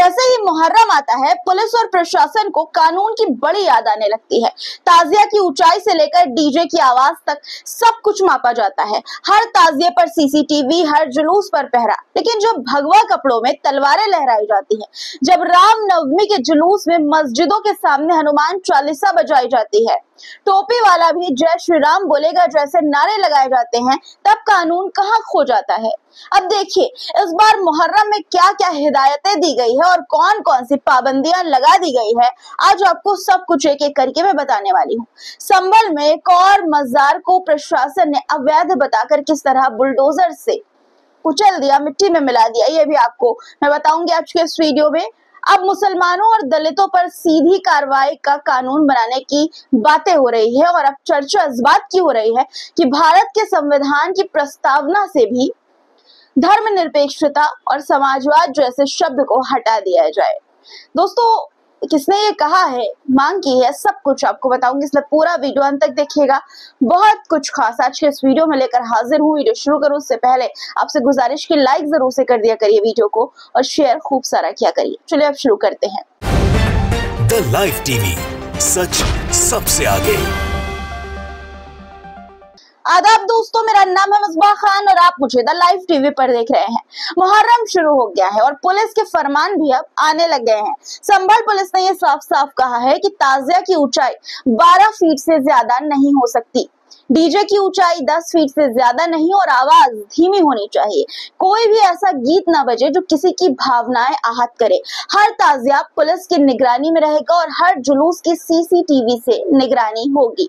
जैसे ही मुहर्रम आता है, पुलिस और प्रशासन को कानून की बड़ी याद आने लगती है। ताजिया की ऊंचाई से लेकर डीजे की आवाज तक सब कुछ मापा जाता है। हर ताजिए पर सीसीटीवी, हर जुलूस पर पहरा। लेकिन जब भगवा कपड़ों में तलवारें लहराई जाती हैं, जब रामनवमी के जुलूस में मस्जिदों के सामने हनुमान चालीसा बजाई जाती है, टोपी वाला भी जय श्री राम बोलेगा जैसे नारे लगाए जाते हैं, तब कानून कहाँ खो जाता है। अब देखिए, इस बार मुहर्रम में क्या क्या हिदायतें दी गई है और कौन कौन सी पाबंदियां लगा दी गई है, आज आपको सब कुछ एक एक करके मैं बताने वाली हूँ। संभल में एक और मजार को प्रशासन ने अवैध बताकर किस तरह बुलडोजर से कुचल दिया, मिट्टी में मिला दिया, ये भी आपको मैं बताऊंगी आज के इस वीडियो में। अब मुसलमानों और दलितों पर सीधी कार्रवाई का कानून बनाने की बातें हो रही है और अब चर्चा इस बात की हो रही है कि भारत के संविधान की प्रस्तावना से भी धर्मनिरपेक्षता और समाजवाद जैसे शब्द को हटा दिया जाए। दोस्तों, किसने ये कहा है, मांग की है, सब कुछ आपको बताऊंगी, इसलिए पूरा वीडियो अंत तक देखिएगा। बहुत कुछ खास आज के इस वीडियो में लेकर हाजिर हूँ। वीडियो शुरू करूँ उससे पहले आपसे गुजारिश की लाइक जरूर से कर दिया करिए वीडियो को और शेयर खूब सारा किया करिए। चलिए अब शुरू करते हैं। द लाइव टीवी, सच सबसे आगे। आदाब दोस्तों, मेरा नाम है मिसबाह खान और आप मुझे द लाइव टीवी पर देख रहे हैं। मुहर्रम शुरू हो गया है और पुलिस के फरमान भी अब आने लग गए हैं। संभल पुलिस ने यह साफ साफ कहा है कि ताजिया की ऊंचाई 12 फीट से ज्यादा नहीं हो सकती, डीजे की ऊंचाई 10 फीट से ज्यादा नहीं और आवाज धीमी होनी चाहिए। कोई भी ऐसा गीत ना बजे जो किसी की भावनाएं आहत करे। हर ताजिया पुलिस की निगरानी में रहेगा और हर जुलूस की सीसीटीवी से निगरानी होगी।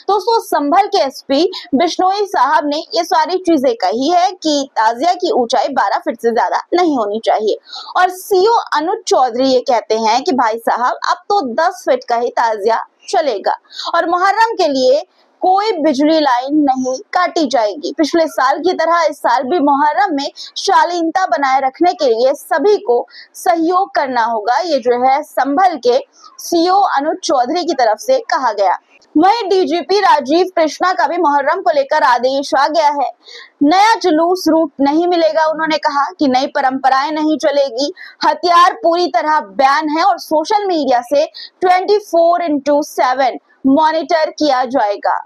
दोस्तों, संभल के एसपी बिश्नोई साहब ने ये सारी चीजें कही है कि ताजिया की ऊंचाई 12 फीट से ज्यादा नहीं होनी चाहिए और सीओ अनुज चौधरी ये कहते हैं कि भाई साहब, अब तो 10 फीट का ही ताजिया चलेगा और मुहर्रम के लिए कोई बिजली लाइन नहीं काटी जाएगी। पिछले साल की तरह इस साल भी मुहर्रम में शालीनता बनाए रखने के लिए सभी को सहयोग करना होगा। ये जो है संभल के सीओ अनुज चौधरी की तरफ से कहा गया। वहीं डीजीपी राजीव कृष्णा का भी मुहर्रम को लेकर आदेश आ गया है। नया जुलूस रूट नहीं मिलेगा। उन्होंने कहा कि नई परंपराएं नहीं चलेगी, हथियार पूरी तरह बैन है और सोशल मीडिया से 24/7 मॉनिटर किया जाएगा।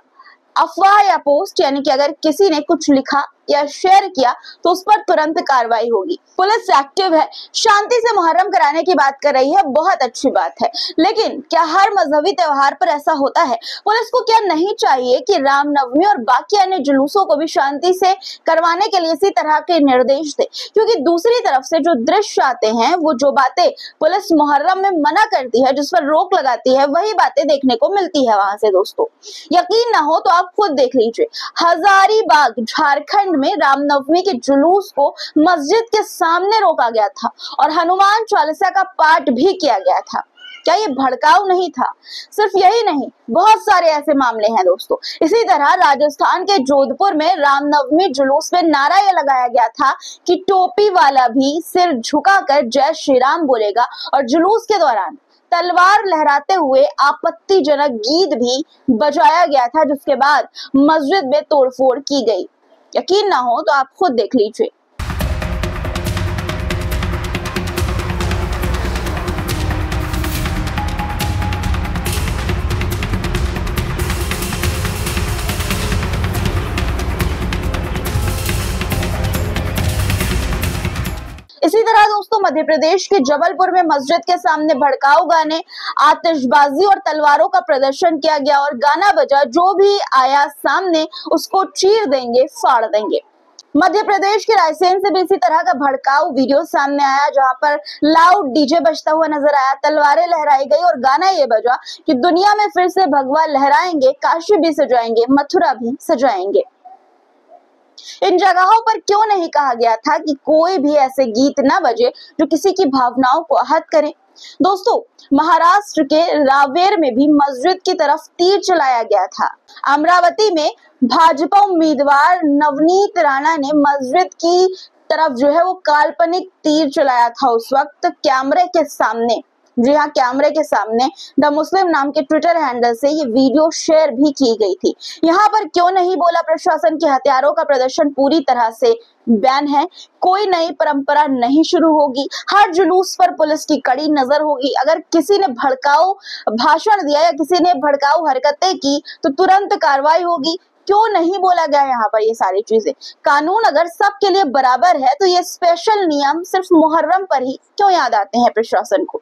अफवाह या पोस्ट यानी कि अगर किसी ने कुछ लिखा या शेयर किया तो उस पर तुरंत कार्रवाई होगी। पुलिस एक्टिव है, शांति से मुहर्रम कराने की बात कर रही है, बहुत अच्छी बात है। लेकिन क्या हर मजहबी त्योहार पर ऐसा होता है? पुलिस को क्या नहीं चाहिए कि रामनवमी और बाकी अन्य जुलूसों को भी शांति से करवाने के लिए इसी तरह के निर्देश दे? क्योंकि दूसरी तरफ से जो दृश्य आते हैं, वो जो बातें पुलिस मुहर्रम में मना करती है, जिस पर रोक लगाती है, वही बातें देखने को मिलती है वहां से। दोस्तों, यकीन ना हो तो आप खुद देख लीजिए, हजारीबाग झारखंड में रामनवमी के जुलूस को मस्जिद के सामने रोका गया था और हनुमान चालीसा का पाठ भी किया गया था। क्या ये भड़काऊ नहीं था? सिर्फ यही नहीं, बहुत सारे ऐसे मामले हैं दोस्तों। इसी तरह राजस्थान के जोधपुर में रामनवमी जुलूस में नारा ये लगाया गया था कि टोपी वाला भी सिर झुकाकर जय श्री राम बोलेगा और जुलूस के दौरान तलवार लहराते हुए आपत्तिजनक गीत भी बजाया गया था, जिसके बाद मस्जिद में तोड़फोड़ की गई। यकीन ना हो तो आप खुद देख लीजिए। इसी तरह दोस्तों, मध्य प्रदेश के जबलपुर में मस्जिद के सामने भड़काऊ गाने, आतिशबाजी और तलवारों का प्रदर्शन किया गया और गाना बजा, जो भी आया सामने उसको चीर देंगे, फाड़ देंगे। मध्य प्रदेश के रायसेन से भी इसी तरह का भड़काऊ वीडियो सामने आया, जहां पर लाउड डीजे बजता हुआ नजर आया, तलवारें लहराई गई और गाना ये बजा कि दुनिया में फिर से भगवा लहराएंगे, काशी भी सजाएंगे, मथुरा भी सजाएंगे। इन जगहों पर क्यों नहीं कहा गया था कि कोई भी ऐसे गीत ना बजे जो किसी की भावनाओं को आहत करे? दोस्तों, महाराष्ट्र के रावेर में भी मस्जिद की तरफ तीर चलाया गया था। अमरावती में भाजपा उम्मीदवार नवनीत राणा ने मस्जिद की तरफ जो है वो काल्पनिक तीर चलाया था उस वक्त कैमरे के सामने। जी हाँ, कैमरे के सामने द मुस्लिम नाम के ट्विटर हैंडल से ये वीडियो शेयर भी की गई थी। यहाँ पर क्यों नहीं बोला प्रशासन कि हथियारों का प्रदर्शन पूरी तरह से बैन है, कोई नई परंपरा नहीं शुरू होगी, हर जुलूस पर पुलिस की कड़ी नजर होगी, अगर किसी ने भड़काऊ भाषण दिया या किसी ने भड़काऊ हरकतें की तो तुरंत कार्रवाई होगी। क्यों नहीं बोला गया यहाँ पर ये सारी चीजें? कानून अगर सबके लिए बराबर है तो ये स्पेशल नियम सिर्फ मुहर्रम पर ही क्यों याद आते हैं प्रशासन को?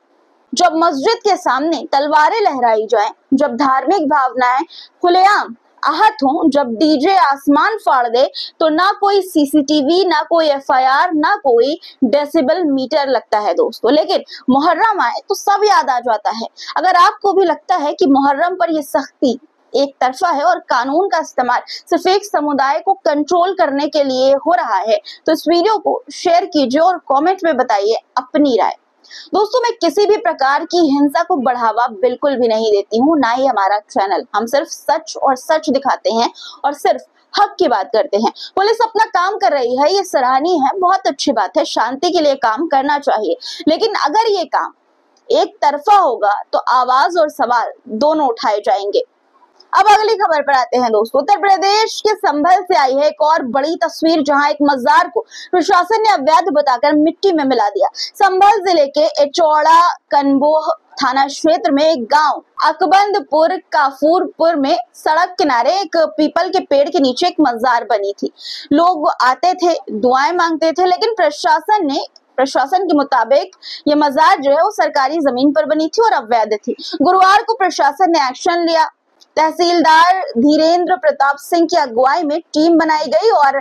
जब मस्जिद के सामने तलवारें लहराई जाएं, जब धार्मिक भावनाएं खुलेआम आहत हों, जब डीजे आसमान फाड़ दे तो ना कोई सीसीटीवी, ना कोई एफआईआर, ना कोई डेसिबल मीटर लगता है दोस्तों। लेकिन मुहर्रम आए तो सब याद आ जाता है। अगर आपको भी लगता है कि मुहर्रम पर यह सख्ती एक तरफा है और कानून का इस्तेमाल सिर्फ एक समुदाय को कंट्रोल करने के लिए हो रहा है तो इस वीडियो को शेयर कीजिए और कमेंट में बताइए अपनी राय। दोस्तों, मैं किसी भी प्रकार की हिंसा को बढ़ावा बिल्कुल भी नहीं देती हूँ, ना ही हमारा चैनल। हम सिर्फ सच और सच दिखाते हैं और सिर्फ हक की बात करते हैं। पुलिस अपना काम कर रही है, ये सराहनीय है, बहुत अच्छी बात है, शांति के लिए काम करना चाहिए। लेकिन अगर ये काम एक तरफा होगा तो आवाज और सवाल दोनों उठाए जाएंगे। अब अगली खबर पर आते हैं दोस्तों। उत्तर प्रदेश के संभल से आई है एक और बड़ी तस्वीर, जहां एक मजार को प्रशासन ने अवैध बताकर मिट्टी में मिला दिया। संभल जिले के एचौड़ा कनबोह थाना क्षेत्र में एक गांव अकबंदपुर काफूरपुर में सड़क किनारे एक पीपल के पेड़ के नीचे एक मजार बनी थी। लोग आते थे, दुआएं मांगते थे, लेकिन प्रशासन के मुताबिक ये मजार जो है वो सरकारी जमीन पर बनी थी और अवैध थी। गुरुवार को प्रशासन ने एक्शन लिया। तहसीलदार धीरेन्द्र प्रताप सिंह की अगुवाई में टीम बनाई गई और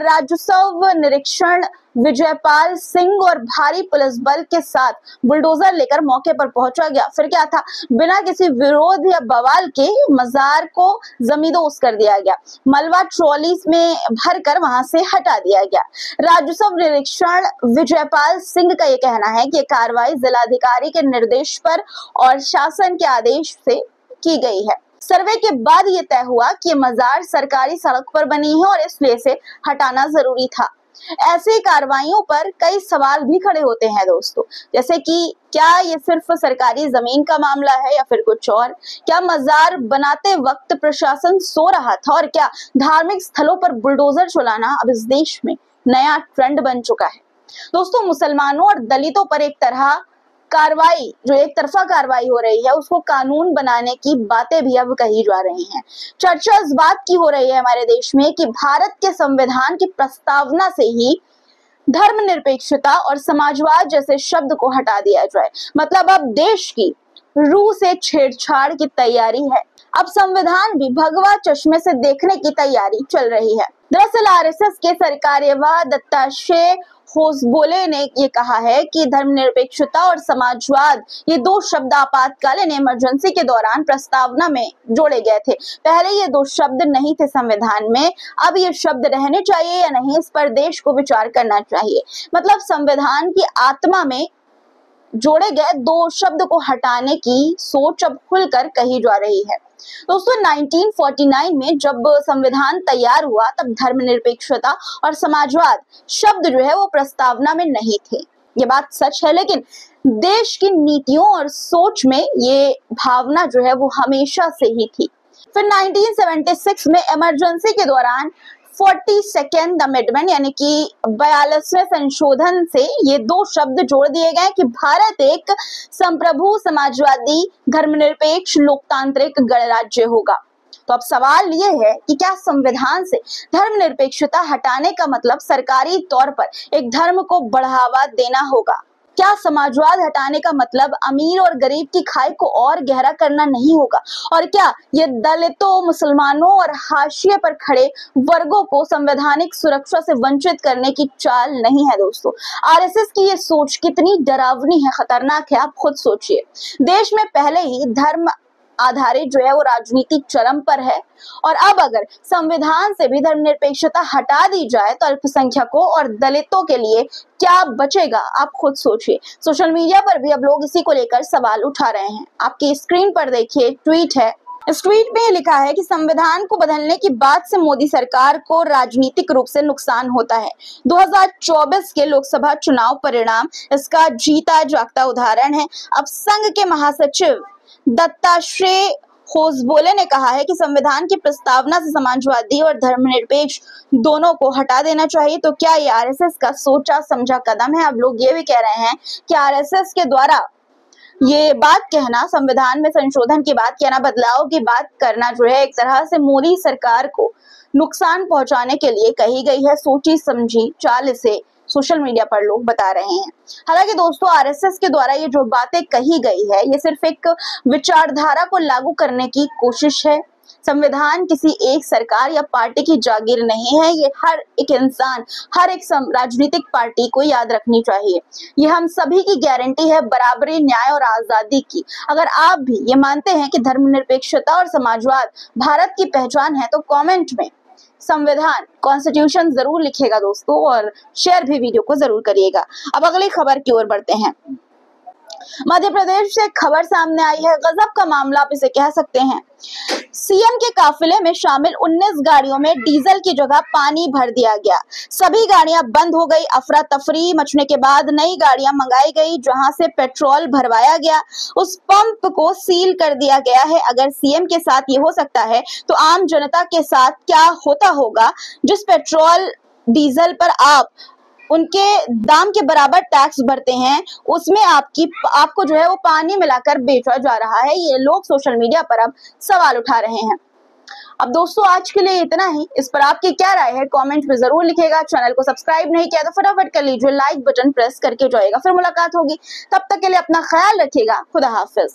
राजस्व निरीक्षण विजयपाल सिंह और भारी पुलिस बल के साथ बुलडोजर लेकर मौके पर पहुंचा गया। फिर क्या था, बिना किसी विरोध या बवाल के मजार को जमींदोज कर दिया गया। मलबा ट्रॉली में भरकर वहां से हटा दिया गया। राजस्व निरीक्षण विजयपाल सिंह का ये कहना है कि कार्रवाई जिलाधिकारी के निर्देश पर और शासन के आदेश से की गई है। सर्वे के बाद ये तय हुआ कि ये मजार सरकारी सड़क पर बनी है और इसलिए इसे हटाना जरूरी था। ऐसी कार्रवाइयों पर कई सवाल भी खड़े होते हैं दोस्तों, जैसे कि क्या ये सिर्फ सरकारी जमीन का मामला है या फिर कुछ और? क्या मजार बनाते वक्त प्रशासन सो रहा था? और क्या धार्मिक स्थलों पर बुलडोजर चलाना अब इस देश में नया ट्रेंड बन चुका है? दोस्तों, मुसलमानों और दलितों पर एक तरफा कार्रवाई हो रही है, उसको कानून बनाने की बातें भी अब कही जा रही हैं। चर्चा इस बात की हो रही है हमारे देश में कि भारत के संविधान की प्रस्तावना से ही धर्मनिरपेक्षता और समाजवाद जैसे शब्द को हटा दिया जाए। मतलब अब देश की रूह से छेड़छाड़ की तैयारी है। अब संविधान भी भगवा चश्मे से देखने की तैयारी चल रही है। दरअसल आरएसएस के सरकार्यवाह दत्तात्रेय होसबोले ने ये कहा है कि धर्मनिरपेक्षता और समाजवाद ये दो शब्द आपातकालीन इमरजेंसी के दौरान प्रस्तावना में जोड़े गए थे। पहले ये दो शब्द नहीं थे संविधान में, अब ये शब्द रहने चाहिए या नहीं, इस पर देश को विचार करना चाहिए। मतलब संविधान की आत्मा में जोड़े गए दो शब्द को हटाने की सोच अब खुलकर कही जा रही है। दोस्तों, 1949 में जब संविधान तैयार हुआ तब धर्मनिरपेक्षता और समाजवाद शब्द जो है वो प्रस्तावना में नहीं थे, ये बात सच है। लेकिन देश की नीतियों और सोच में ये भावना जो है वो हमेशा से ही थी। फिर 1976 में इमरजेंसी के दौरान 42nd अमेंडमेंट यानी कि 42वें संशोधन से ये दो शब्द जोड़ दिए गए कि भारत एक संप्रभु समाजवादी धर्मनिरपेक्ष लोकतांत्रिक गणराज्य होगा। तो अब सवाल ये है कि क्या संविधान से धर्मनिरपेक्षता हटाने का मतलब सरकारी तौर पर एक धर्म को बढ़ावा देना होगा? क्या समाजवाद हटाने का मतलब अमीर और गरीब की खाई को और गहरा करना नहीं होगा? और क्या ये दलितों, मुसलमानों और हाशिए पर खड़े वर्गों को संवैधानिक सुरक्षा से वंचित करने की चाल नहीं है? दोस्तों, आरएसएस की ये सोच कितनी डरावनी है, खतरनाक है, आप खुद सोचिए। देश में पहले ही धर्म आधारित जो है वो राजनीति चरम पर है और अब अगर संविधान से भी धर्मनिरपेक्षता हटा दी जाए तो अल्पसंख्यकों और दलितों के लिए क्या बचेगा? आप खुद सोचिए। सोशल मीडिया पर भी अब लोग इसी को लेकर सवाल उठा रहे हैं। आपकी स्क्रीन पर देखिए ट्वीट है, इस ट्वीट में लिखा है कि संविधान को बदलने की बात से मोदी सरकार को राजनीतिक रूप से नुकसान होता है। 2024 के लोकसभा चुनाव परिणाम इसका जीता जागता उदाहरण है। अब संघ के महासचिव दत्तात्रेय होसबोले ने कहा है कि संविधान की प्रस्तावना से समाजवादी और धर्मनिरपेक्ष दोनों को हटा देना चाहिए। तो क्या ये आरएसएस का सोचा समझा कदम है? अब लोग ये भी कह रहे हैं कि आरएसएस के द्वारा ये बात कहना, संविधान में संशोधन की बात कहना, बदलाव की बात करना जो है एक तरह से मोदी सरकार को नुकसान पहुंचाने के लिए कही गई है। सोची समझी चाल इसे सोशल मीडिया पर लोग बता रहे हैं। हालांकि दोस्तों, आरएसएस के द्वारा ये जो बातें कही गई है ये सिर्फ एक विचारधारा को लागू करने की कोशिश है। संविधान किसी एक सरकार या पार्टी की जागीर नहीं है। ये हर एक इंसान, हर एक राजनीतिक पार्टी को याद रखनी चाहिए। ये हम सभी की गारंटी है बराबरी, न्याय और आजादी की। अगर आप भी ये मानते हैं कि धर्मनिरपेक्षता और समाजवाद भारत की पहचान है तो कमेंट में संविधान, कॉन्स्टिट्यूशन जरूर लिखेगा दोस्तों, और शेयर भी वीडियो को जरूर करिएगा। अब अगली खबर की ओर बढ़ते हैं। मध्य प्रदेश से खबर सामने आई है, गजब का मामला आप इसे कह सकते हैं। सीएम के काफिले में शामिल 19 गाड़ियों में डीजल की जगह पानी भर दिया गया। सभी गाड़ियां बंद हो गई। अफरा तफरी मचने के बाद नई गाड़ियां मंगाई गई, जहां से पेट्रोल भरवाया गया। उस पंप को सील कर दिया गया है। अगर सीएम के साथ ये हो सकता है तो आम जनता के साथ क्या होता होगा? जिस पेट्रोल डीजल पर आप उनके दाम के बराबर टैक्स भरते हैं, उसमें आपको जो है वो पानी मिलाकर बेचा जा रहा है। ये लोग सोशल मीडिया पर अब सवाल उठा रहे हैं। अब दोस्तों, आज के लिए इतना ही। इस पर आपकी क्या राय है कमेंट में जरूर लिखेगा। चैनल को सब्सक्राइब नहीं किया तो फटाफट कर लीजिए, लाइक बटन प्रेस करके जाइएगा। फिर मुलाकात होगी, तब तक के लिए अपना ख्याल रखिएगा। खुदा हाफिज।